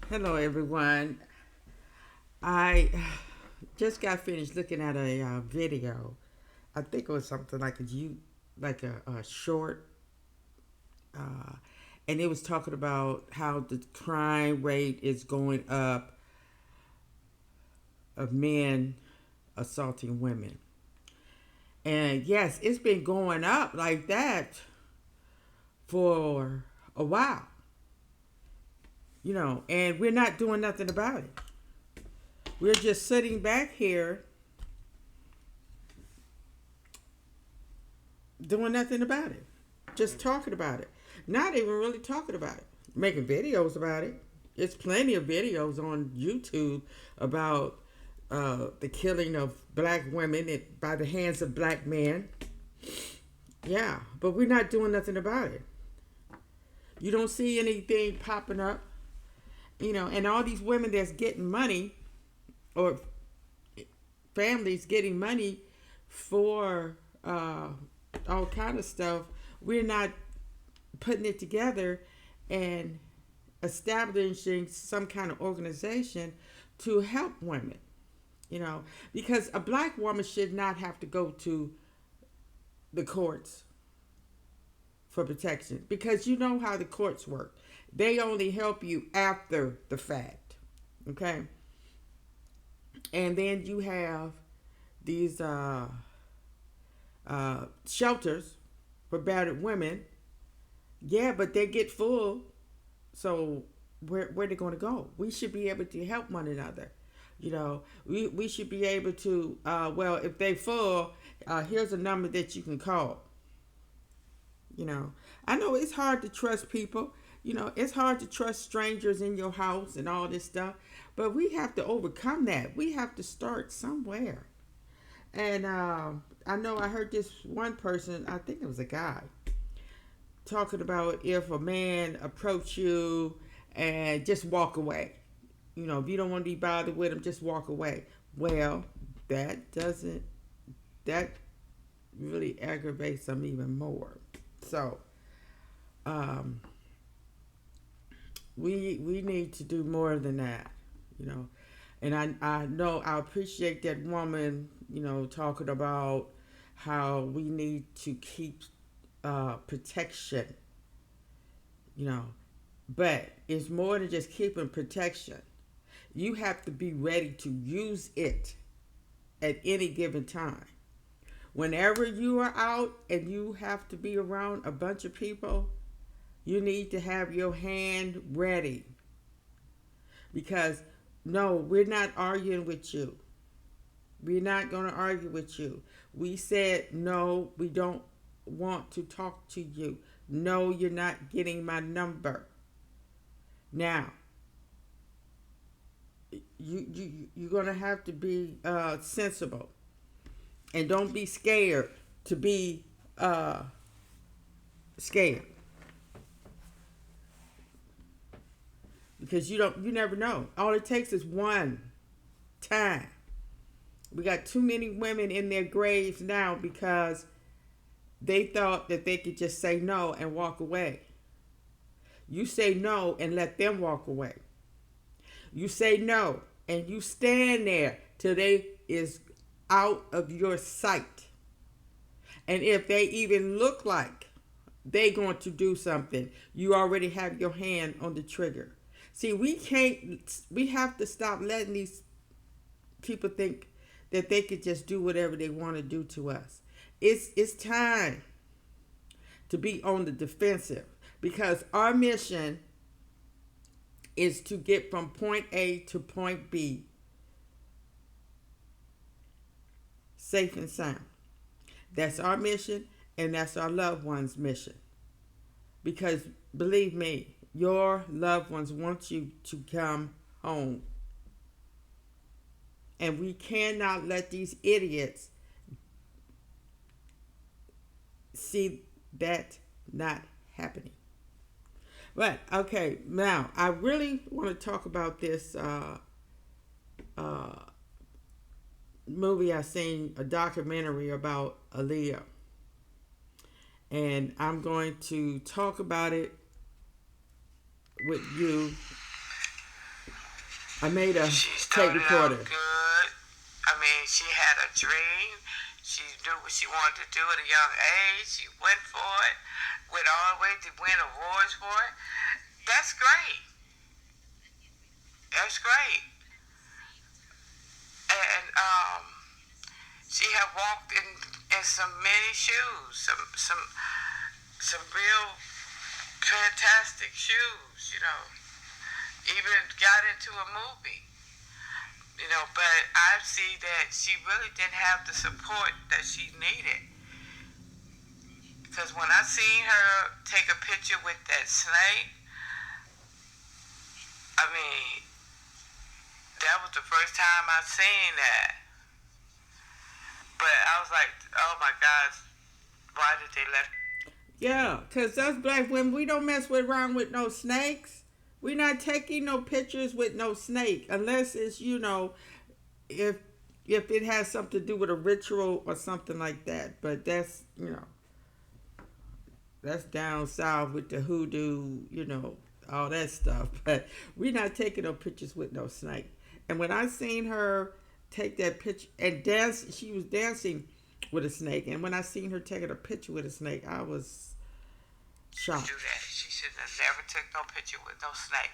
Hello, everyone. I just got finished looking at a video. I think it was something like a short, uh, and it was talking about how the crime rate is going up of men assaulting women. And yes, it's been going up like that for a while, and we're not doing nothing about it. We're just sitting back here doing nothing about it, just talking about it, not even really talking about it, making videos about it. It's plenty of videos on YouTube about the killing of black women by the hands of black men. Yeah, but we're not doing nothing about it. You don't see anything popping up, and all these women that's getting money, or families getting money for all kind of stuff. We're not putting it together and establishing some kind of organization to help women, because a black woman should not have to go to the courts for protection, because you know how the courts work. They only help you after the fact. Okay. And then you have these shelters for battered women. Yeah, but they get full. So where they going to go? We should be able to help one another. We should be able to. Well, if they full, here's a number that you can call. You know, I know it's hard to trust people. It's hard to trust strangers in your house and all this stuff. But we have to overcome that. We have to start somewhere. And I know I heard this one person, I think it was a guy, talking about if a man approach you and just walk away. If you don't want to be bothered with him, just walk away. Well, that really aggravates them even more. So, um, we need to do more than that, you know. And I know I appreciate that woman, talking about how we need to keep protection, you know. But it's more than just keeping protection. You have to be ready to use it at any given time. Whenever you are out and you have to be around a bunch of people, you need to have your hand ready. Because no, we're not arguing with you. We're not going to argue with you. We said no, we don't want to talk to you. No, you're not getting my number. Now, you're going to have to be sensible, and don't be scared to be scared, because you never know. All it takes is one time. We got too many women in their graves now because they thought that they could just say no and walk away. You say no and let them walk away. You say no and you stand there till they is out of your sight. And if they even look like they going to do something, you already have your hand on the trigger. See, we have to stop letting these people think that they could just do whatever they want to do to us. It's time to be on the defensive, because our mission is to get from point A to point B safe and sound. That's our mission, and that's our loved ones' mission. Because believe me, your loved ones want you to come home. And we cannot let these idiots see that not happening. But okay, now I really want to talk about this uh, movie I seen, a documentary about Aaliyah, and I'm going to talk about it with you I made a She tape started out recorder. good. I mean, she had a dream. She knew what she wanted to do at a young age. She went for it. Went all the way to win awards for it. That's great. That's great. And she had walked in some many shoes, some real fantastic shoes. Even got into a movie. But I see that she really didn't have the support that she needed. Because when I seen her take a picture with that snake, I mean, that was the first time I seen that. But I was like, oh my gosh, why did they let? Yeah, because us black women, we don't mess with around with no snakes. We not taking no pictures with no snake unless it's, if it has something to do with a ritual or something like that. But that's down south with the hoodoo, all that stuff. But we not taking no pictures with no snake. And when I seen her take that picture and dance, she was dancing with a snake. And when I seen her taking a picture with a snake, I was Do shocked. that. She should have never took no picture with no snake.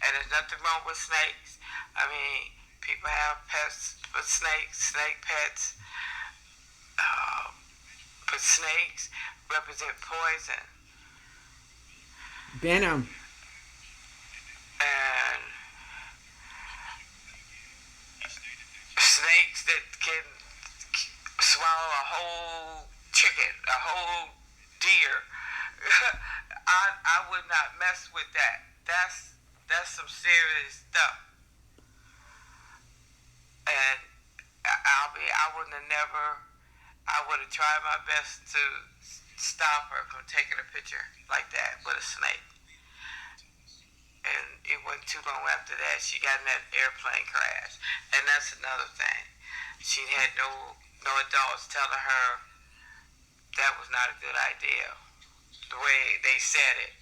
And there's nothing wrong with snakes. I mean, people have pets for snakes, snake pets. Uh, but snakes represent poison. Venom. And snakes that can swallow a whole chicken, a whole deer. I would not mess with that. That's some serious stuff. And I wouldn't have never. I would have tried my best to stop her from taking a picture like that with a snake. And it wasn't too long after that she got in that airplane crash. And that's another thing. She had no adults telling her that was not a good idea. The way they said it,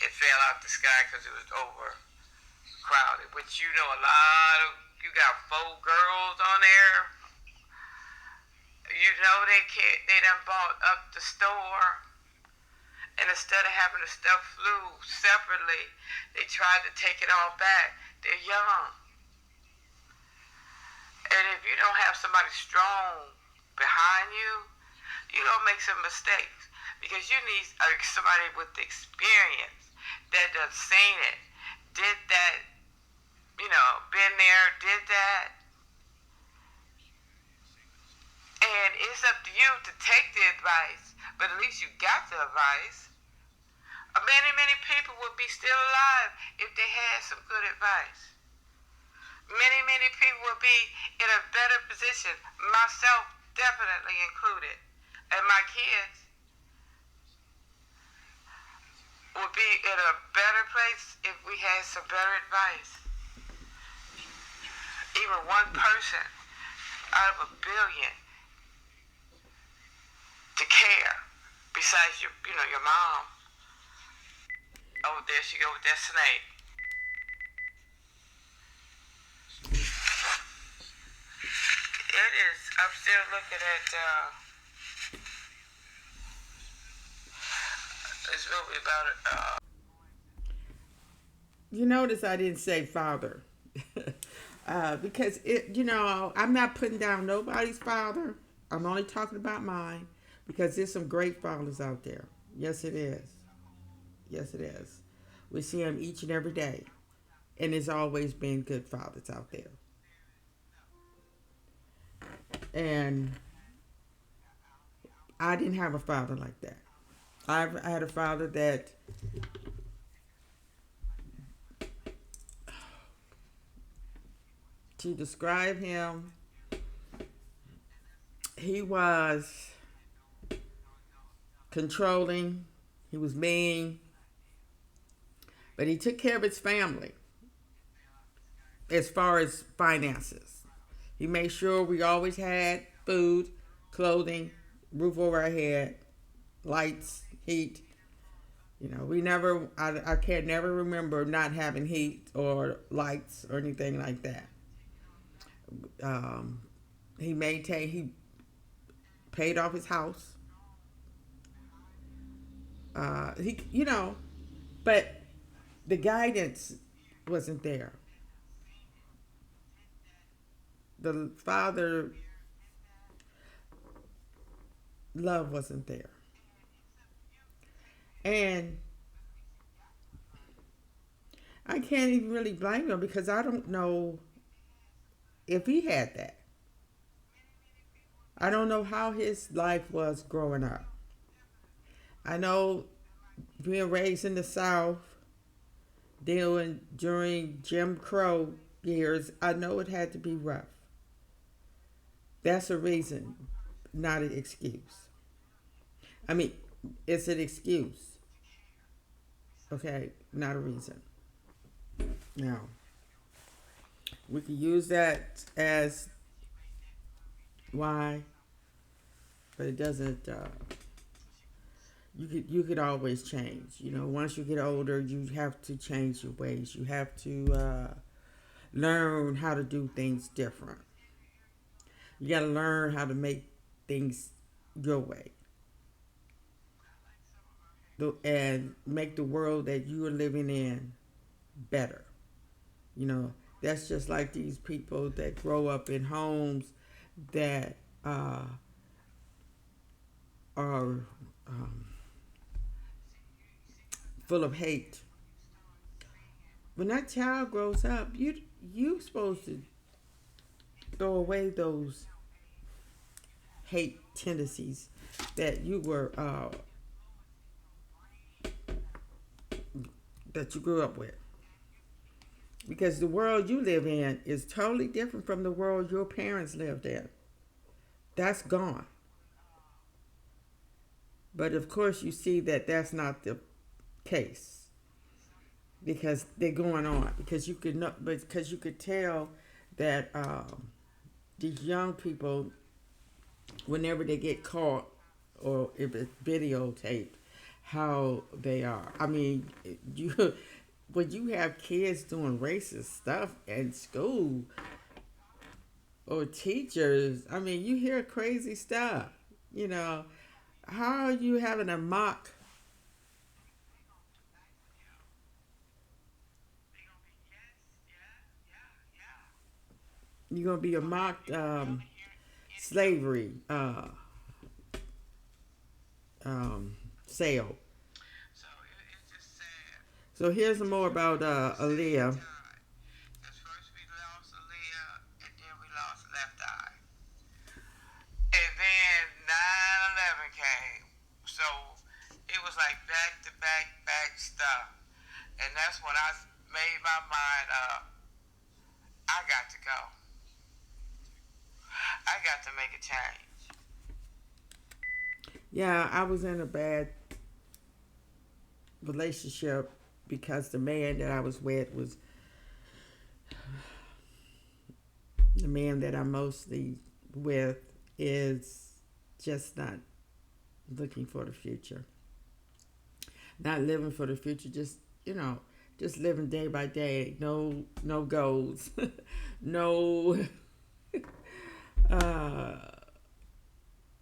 it fell out the sky because it was overcrowded. Which you got 4 girls on there. They can't. They done bought up the store. And instead of having the stuff flew separately, they tried to take it all back. They're young. And if you don't have somebody strong behind you, you're going to make some mistakes. Because you need somebody with experience that done seen it, did that, been there, did that. And it's up to you to take the advice, but at least you got the advice. Many, many people would be still alive if they had some good advice. Many, many people would be in a better position, myself definitely included, and my kids would be in a better place if we had some better advice. Even one person out of a billion to care, besides your mom. Oh, there she go with that snake. It is. I'm still looking at this movie about it. You notice I didn't say father. Because I'm not putting down nobody's father. I'm only talking about mine because there's some great fathers out there. Yes, it is. Yes, it is. We see them each and every day, and there's always been good fathers out there. And I didn't have a father like that. I had a father that to describe him, he was controlling, he was mean, but he took care of his family as far as finances. He made sure we always had food, clothing, roof over our head, lights, heat, We never, I can't never remember not having heat or lights or anything like that. Um, he paid off his house. But the guidance wasn't there. The father love wasn't there. And I can't even really blame him because I don't know if he had that. I don't know how his life was growing up. I know being raised in the South, dealing during Jim Crow years, I know it had to be rough. That's a reason, not an excuse. I mean, it's an excuse, okay, not a reason. Now, we could use that as why, but it doesn't. You could always change. Once you get older, you have to change your ways. You have to learn how to do things different. You got to learn how to make things your way, and make the world that you are living in better. You know, that's just like these people that grow up in homes that are full of hate. When that child grows up, you supposed to throw away those hate tendencies that you grew up with, because the world you live in is totally different from the world your parents lived in. That's gone. But of course, you see that that's not the case because they're going on. Because you could know, because you could tell that these young people, whenever they get caught or if it's videotaped, how they are. I mean, you when you have kids doing racist stuff in school or teachers, I mean, you hear crazy stuff. You know, how are you having a mock? You're gonna be a mock slavery sale. So it's just sad. So here's more Just about at the same Aaliyah. time, because first we lost Aaliyah, and then we lost Left Eye. And then 9/11 came. So it was like back to back, back stuff. And that's when I made my mind up. I got to go. I got to make a change. Yeah, I was in a bad relationship because the man that I was with was the man that I'm mostly with is just not looking for the future, not living for the future. Just living day by day. No goals, no, uh,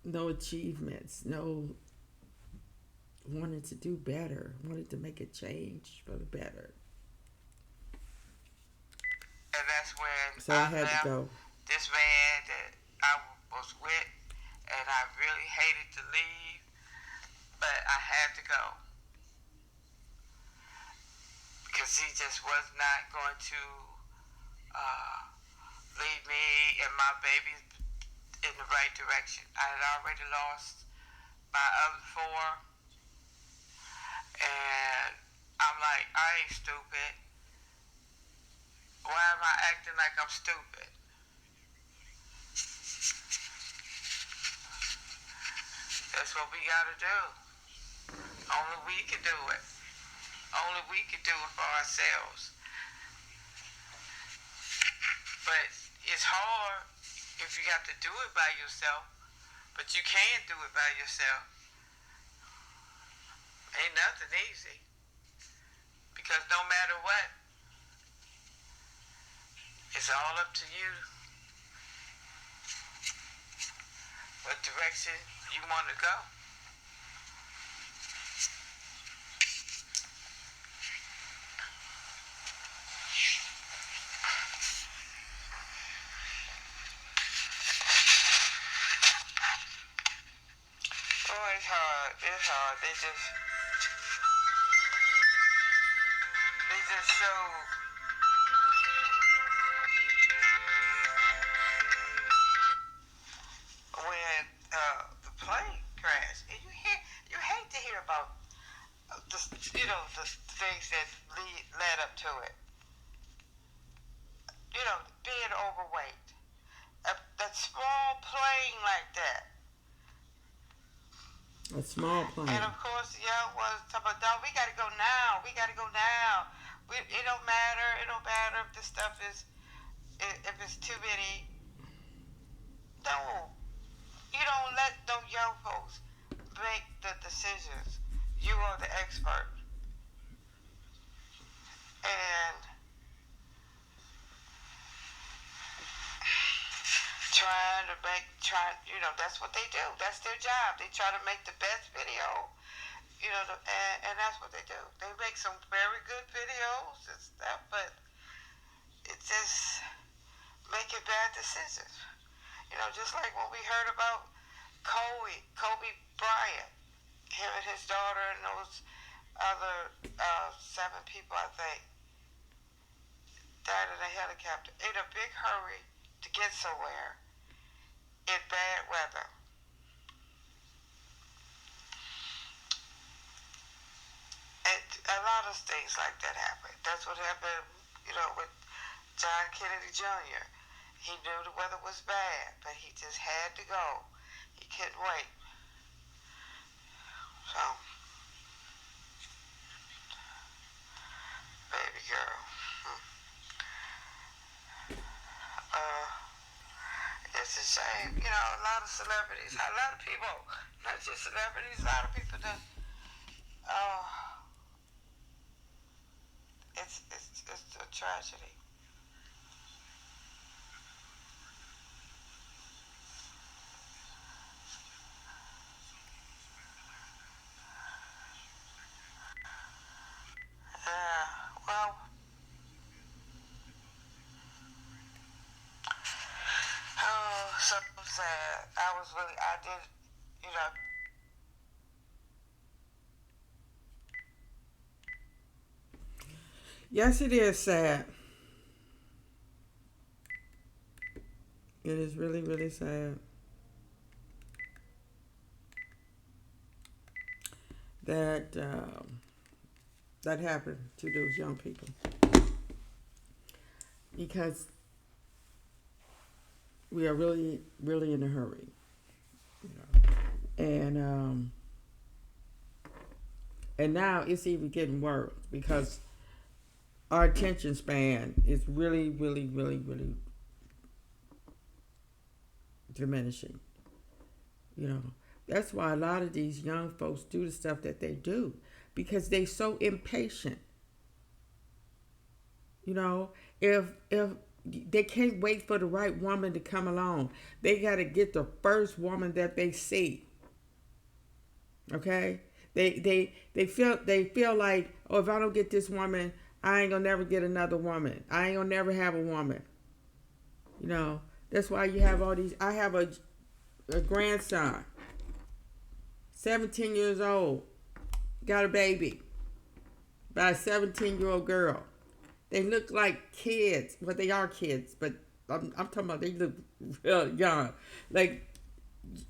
no achievements, no wanted to do better, wanted to make a change for the better. And that's when So I I had to left go. this man that I was with, and I really hated to leave, but I had to go because he just was not going to uh, lead me and my baby in the right direction. I had already lost my other four, and I'm like, I ain't stupid. Why am I acting like I'm stupid? That's what we gotta do. Only we can do it. Only we can do it for ourselves. But it's hard if you got to do it by yourself. But you can do it by yourself. Ain't nothing easy because no matter what, it's all up to you what direction you want to go. Oh, it's hard. It's hard. They just show when the plane crashed. And you hate to hear about the things that led up to it. Being overweight. That small plane like that. A small plane. And of course, the young ones talking about, no, we got to go now. We got to go now. It don't matter. It don't matter if this stuff if it's too many. No. You don't let those young folks make the decisions. You are the expert. And that's what they do. That's their job. They try to make the best video. And that's what they do. They make some very good videos and stuff, but it's just making bad decisions. Just like when we heard about Kobe Bryant, him and his daughter and those other 7 people, I think, died in a helicopter in a big hurry to get somewhere in bad weather. And a lot of things like that happen. That's what happened, with John Kennedy Jr. He knew the weather was bad, but he just had to go. He couldn't wait. So, baby girl. It's a shame. A lot of celebrities, a lot of people, not just celebrities, a lot of people that, it's a tragedy. Well, oh, so sad. I did, you know, Yes, it is sad. It is really, really sad that that happened to those young people because we are really, really in a hurry, you know. And now it's even getting worse because our attention span is really, really, really, really diminishing. You know, that's why a lot of these young folks do the stuff that they do because they so impatient. You know, if they can't wait for the right woman to come along, they got to get the first woman that they see. Okay, they feel like, oh, if I don't get this woman, I ain't gonna never get another woman. I ain't gonna never have a woman. You know, that's why you have all these. I have a grandson, 17 years old, got a baby by a 17-year-old girl. They look like kids. Well, they are kids, but I'm talking about they look real young. Like,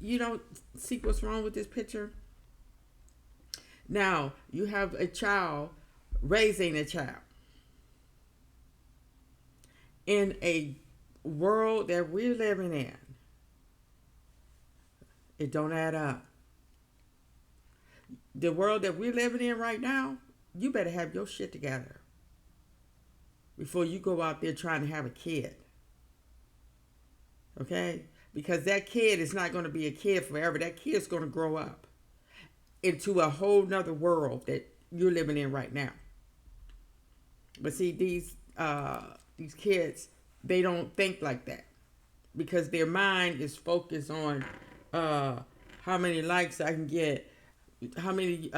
you don't see what's wrong with this picture? Now, you have a child raising a child in a world that we're living in. It don't add up. The world that we're living in right now, you better have your shit together before you go out there trying to have a kid. Okay? Because that kid is not going to be a kid forever. That kid's going to grow up. into a whole nother world that you're living in right now. But see, these kids, they don't think like that because their mind is focused on uh, how many likes I can get, how many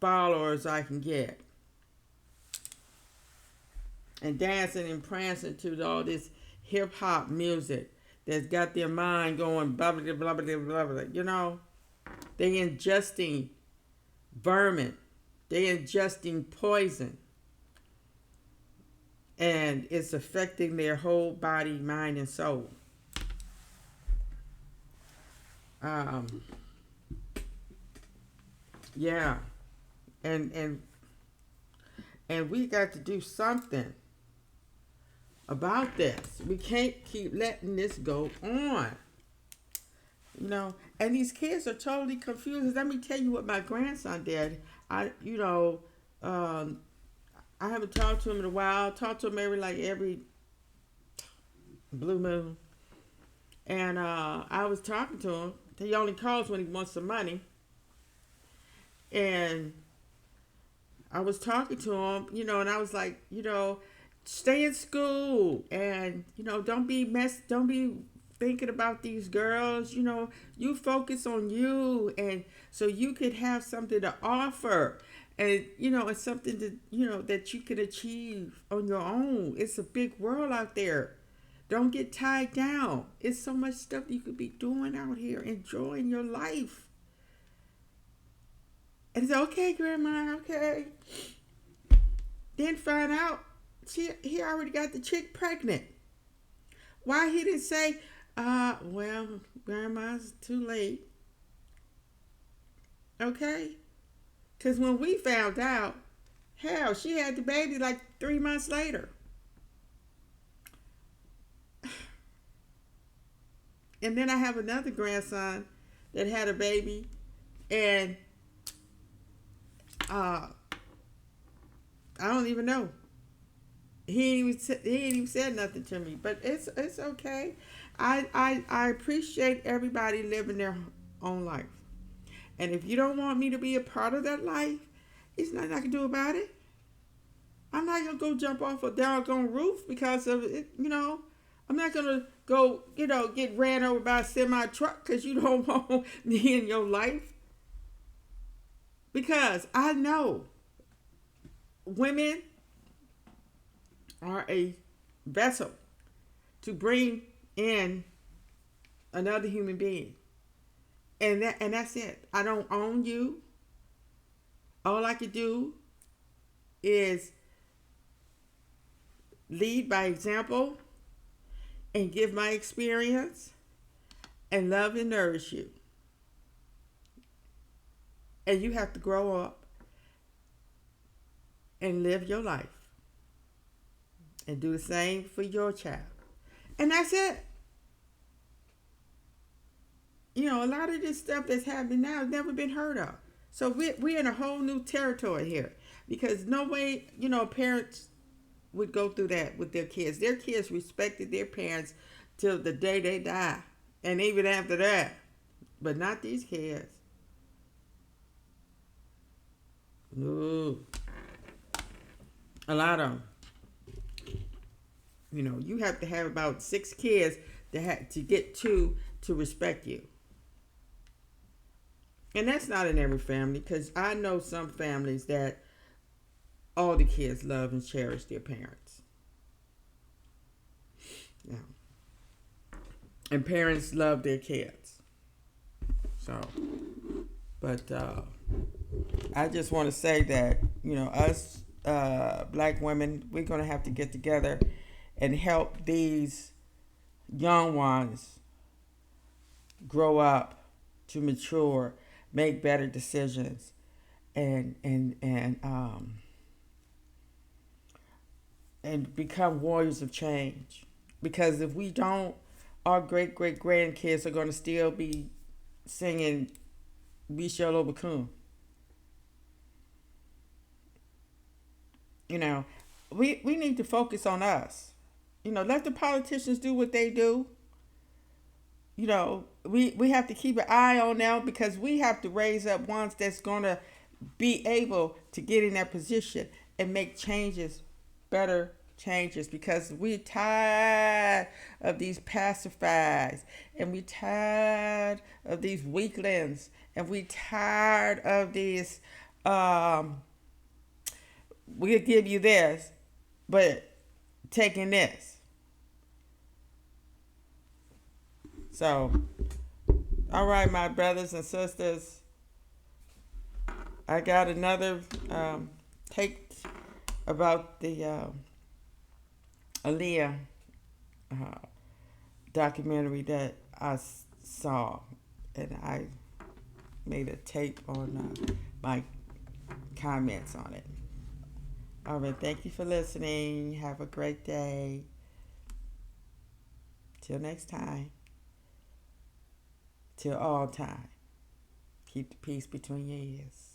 followers I can get, and dancing and prancing to all this hip hop music that's got their mind going blah blah blah blah blah blah. They ingesting vermin, they ingesting poison, and it's affecting their whole body, mind, and soul. Um, yeah, and and and we got to do something about this. We can't keep letting this go on. And these kids are totally confused. Let me tell you what my grandson did. Um, I haven't talked to him in a while. Talked to him every blue moon, and I was talking to him. He only calls when he wants some money, and I was talking to him, and I was like, stay in school, and don't be thinking about these girls. You focus on you, and so you could have something to offer, and it's something that you can achieve on your own. It's a big world out there. Don't get tied down. It's so much stuff you could be doing out here, enjoying your life. And it's okay, Grandma, okay. Then find out he already got the chick pregnant. Why he didn't say, well, Grandma's too late. Okay? Because when we found out, hell, she had the baby like 3 months later. And then I have another grandson that had a baby, and I don't even know. He ain't even said nothing to me, but it's okay. I appreciate everybody living their own life, and if you don't want me to be a part of that life, it's nothing I can do about it. I'm not gonna go jump off a doggone roof because of it. I'm not gonna go get ran over by a semi truck because you don't want me in your life. Because I know women are a vessel to bring in another human being. And that's it. I don't own you. All I can do is lead by example and give my experience and love and nourish you. And you have to grow up and live your life and do the same for your child. And that's it. A lot of this stuff that's happening now has never been heard of. So we're in a whole new territory here because no way, parents would go through that with their kids. Their kids respected their parents till the day they die, and even after that. But not these kids. No. A lot of them. You have to have about 6 kids to get to respect you. And that's not in every family, because I know some families that all the kids love and cherish their parents. Yeah. And parents love their kids. So, but I just want to say that, us black women, we're going to have to get together and help these young ones grow up to mature, make better decisions, and become warriors of change. Because if we don't, our great grandkids are going to still be singing Michelle Obakun. We need to focus on us. Let the politicians do what they do. we have to keep an eye on them because we have to raise up ones that's going to be able to get in that position and make changes, better changes, because we're tired of these pacifiers, and we tired of these weaklings, and we tired of these um we'll give you this but taking this. So, all right, my brothers and sisters, I got another take about the Aaliyah uh, documentary that saw, and I made a tape on my comments on it. All right, thank you for listening. Have a great day. Till next time. Till all time. Keep the peace between your ears.